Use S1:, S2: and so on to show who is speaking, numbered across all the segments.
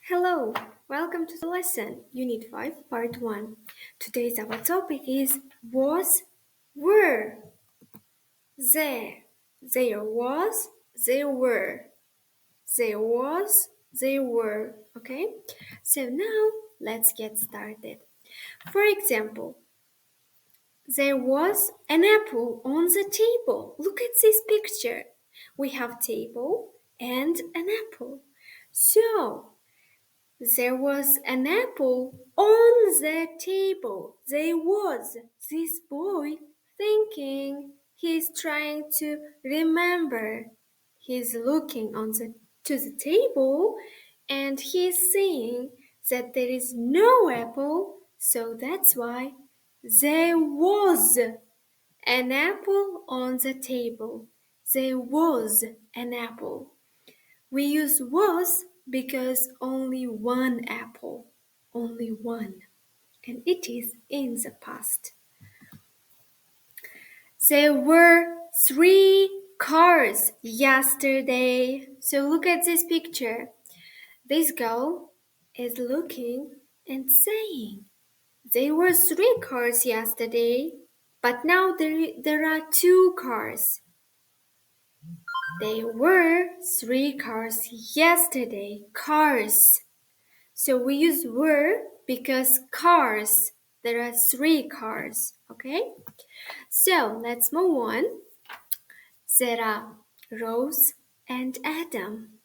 S1: Hello, welcome to the lesson, Unit 5, Part 1. Today's our topic is was, were. There. There was, there were. There was, there were. Okay? So now let's get started. For example, there was an apple on the table. Look at this picture. We have table and an apple. So, there was an apple on the table. There was this boy thinking. He's trying to remember. He's looking to the table and he's seeing that there is no apple, so that's why there was an apple on the table. There was an apple. We use was because only one apple, only one, and it is in the past. There were 3 cars yesterday. So look at this picture. This girl is looking and saying, there were 3 cars yesterday, but now there are 2 cars. There were 3 cars yesterday. Cars. So we use were because cars. There are 3 cars. Okay? So let's move on. There are Rose and Adam.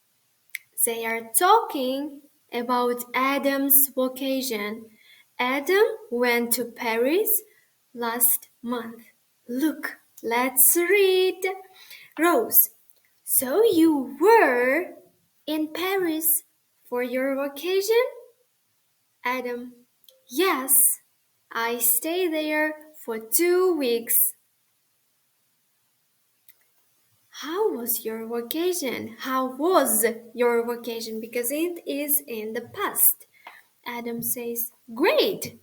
S1: They are talking about Adam's vacation. Adam went to Paris last month. Look, let's read. Rose, so you were in Paris for your vacation? Adam, yes, I stayed there for 2 weeks. How was your vacation? How was your vacation? Because it is in the past. Adam says, great.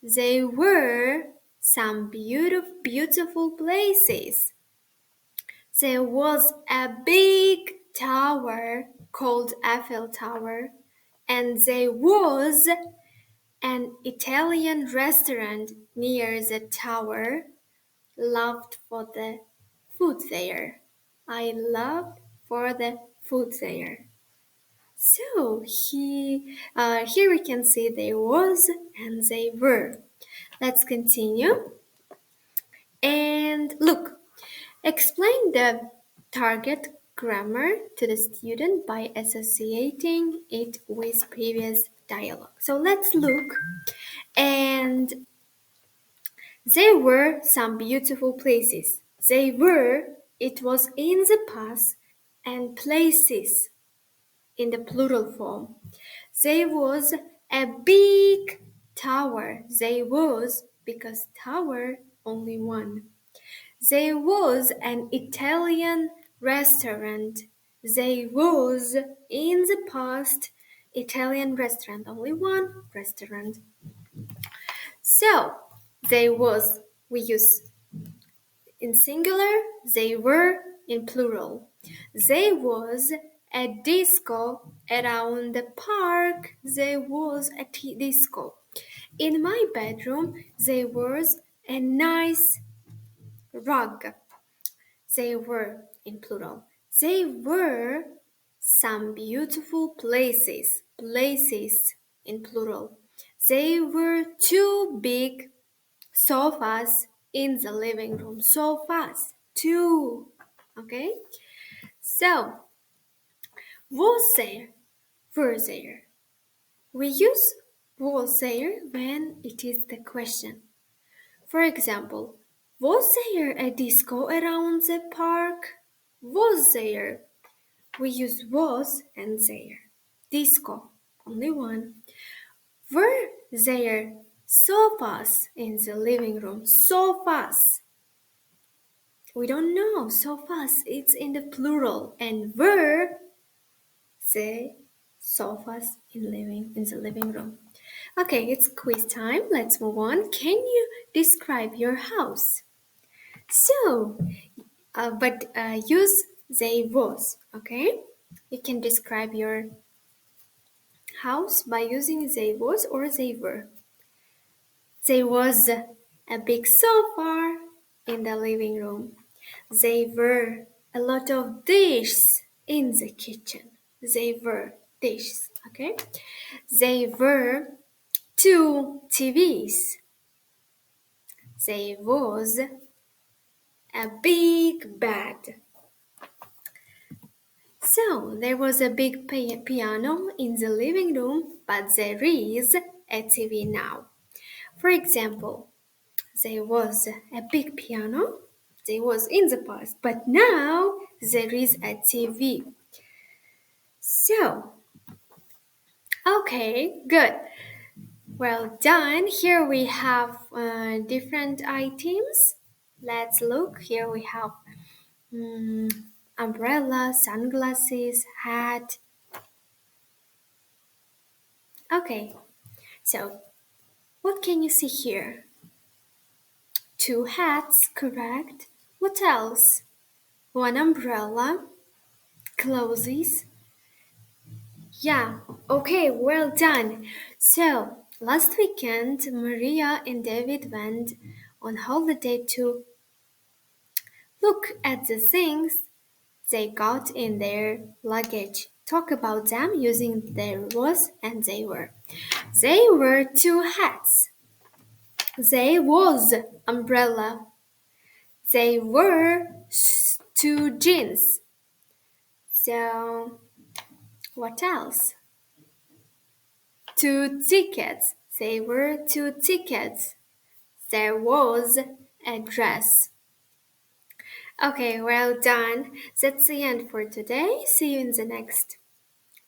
S1: They were some beautiful places. There was a big tower called Eiffel Tower, and there was an Italian restaurant near the tower. Loved for the food there. I loved for the food there. So here we can see there was and they were. Let's continue. And look, explain the target grammar to the student by associating it with previous dialogue. So let's look. And there were some beautiful places. It was in the past, and places in the plural form. There was a big tower. There was, because tower, only one. There was an Italian restaurant. There was, in the past, Italian restaurant. Only one restaurant. So, there was, we use in singular, they were in plural. There was a disco around the park. There was a disco. In my bedroom, there was a nice rug. They were in plural. They were some beautiful places. Places in plural. They were 2 big sofas in the living room. Sofas. 2. Okay? So, was there? Were there? We use was there when it is the question. For example, was there a disco around the park? Was there? We use was and there. Disco, only one. Were there sofas in the living room? Sofas. We don't know. Sofas, it's in the plural. And were the sofas in the living room. Okay, it's quiz time. Let's move on. Can you describe your house? So, use they was, okay? You can describe your house by using they was or they were. There was a big sofa in the living room. There were a lot of dishes in the kitchen. They were dishes, okay? There were two TVs. There was a big bed. So there was a big piano in the living room, but there is a TV now. For example, there was a big piano. There was in the past, but now there is a TV. So, okay, good. Well done. Here we have different items. Let's look. Here we have mm, umbrella, sunglasses, hat. Okay, so what can you see here? Two hats, correct. What else? One umbrella, clothes. Yeah, okay, well done. So, last weekend, Maria and David went on holiday to look at the things they got in their luggage. Talk about them using their was and they were. They were two hats. They was umbrella. They were two jeans. So, what else? Two tickets. They were two tickets. There was a dress. Okay, well done. That's the end for today. See you in the next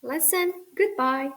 S1: lesson. Goodbye.